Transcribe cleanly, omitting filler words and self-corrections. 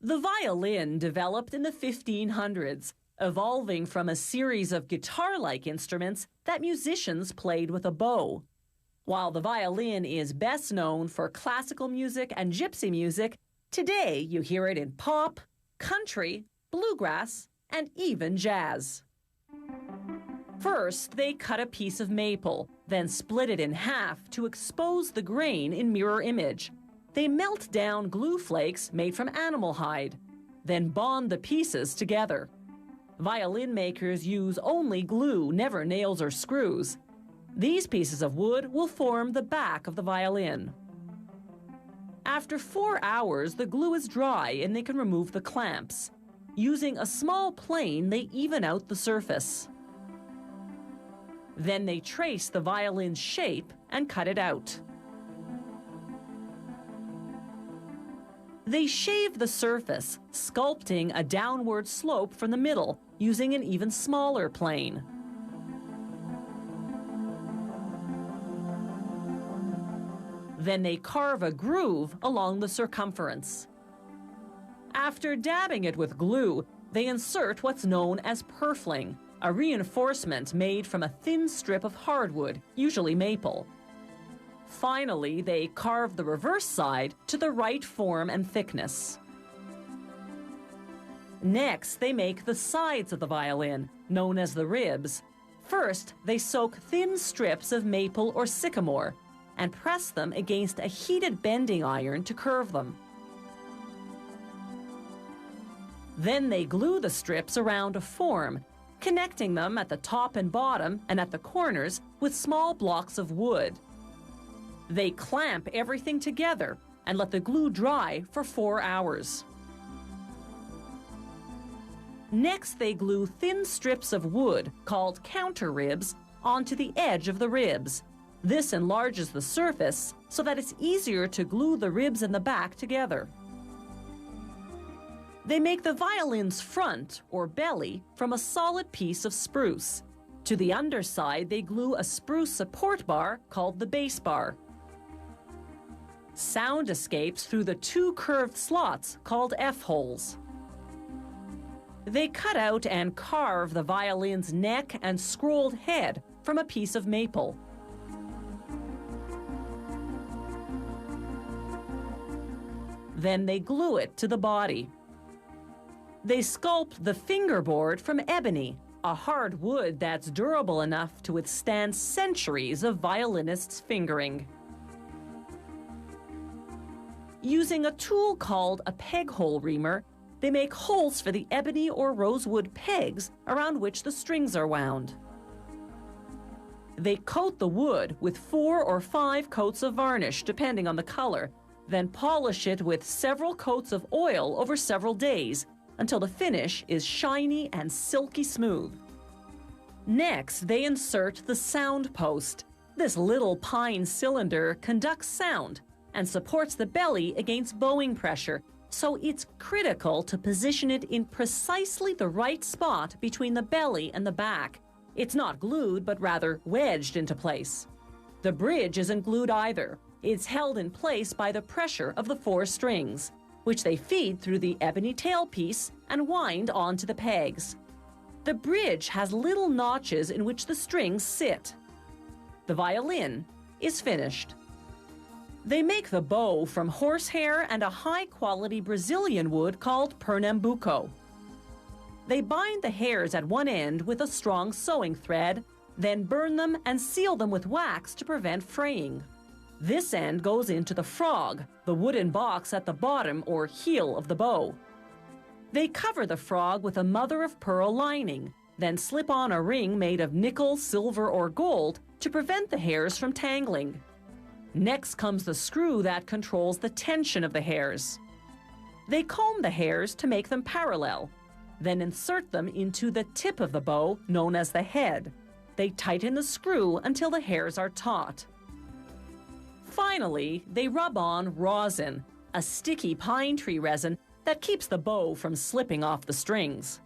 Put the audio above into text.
The violin developed in the 1500s, evolving from a series of guitar-like instruments that musicians played with a bow. While the violin is best known for classical music and gypsy music, today you hear it in pop, country, bluegrass, and even jazz. First, they cut a piece of maple, then split it in half to expose the grain in mirror image. They melt down glue flakes made from animal hide, then bond the pieces together. Violin makers use only glue, never nails or screws. These pieces of wood will form the back of the violin. After 4 hours, the glue is dry and they can remove the clamps. Using a small plane, they even out the surface. Then they trace the violin's shape and cut it out. They shave the surface, sculpting a downward slope from the middle, using an even smaller plane. Then they carve a groove along the circumference. After dabbing it with glue, they insert what's known as purfling, a reinforcement made from a thin strip of hardwood, usually maple. Finally, they carve the reverse side to the right form and thickness. Next, they make the sides of the violin, known as the ribs. First, they soak thin strips of maple or sycamore and press them against a heated bending iron to curve them. Then they glue the strips around a form, connecting them at the top and bottom and at the corners with small blocks of wood. They clamp everything together and let the glue dry for 4 hours. Next, they glue thin strips of wood, called counter ribs, onto the edge of the ribs. This enlarges the surface so that it's easier to glue the ribs and the back together. They make the violin's front, or belly, from a solid piece of spruce. To the underside, they glue a spruce support bar called the bass bar. Sound escapes through the 2 curved slots called F-holes. They cut out and carve the violin's neck and scrolled head from a piece of maple. Then they glue it to the body. They sculpt the fingerboard from ebony, a hard wood that's durable enough to withstand centuries of violinists' fingering. Using a tool called a peg-hole reamer, they make holes for the ebony or rosewood pegs around which the strings are wound. They coat the wood with 4 or 5 coats of varnish, depending on the color, then polish it with several coats of oil over several days until the finish is shiny and silky smooth. Next, they insert the sound post. This little pine cylinder conducts sound and supports the belly against bowing pressure, so it's critical to position it in precisely the right spot between the belly and the back. It's not glued, but rather wedged into place. The bridge isn't glued either. It's held in place by the pressure of the 4 strings, which they feed through the ebony tailpiece and wind onto the pegs. The bridge has little notches in which the strings sit. The violin is finished. They make the bow from horsehair and a high-quality Brazilian wood called Pernambuco. They bind the hairs at one end with a strong sewing thread, then burn them and seal them with wax to prevent fraying. This end goes into the frog, the wooden box at the bottom or heel of the bow. They cover the frog with a mother-of-pearl lining, then slip on a ring made of nickel, silver, or gold to prevent the hairs from tangling. Next comes the screw that controls the tension of the hairs. They comb the hairs to make them parallel, then insert them into the tip of the bow, known as the head. They tighten the screw until the hairs are taut. Finally, they rub on rosin, a sticky pine tree resin that keeps the bow from slipping off the strings.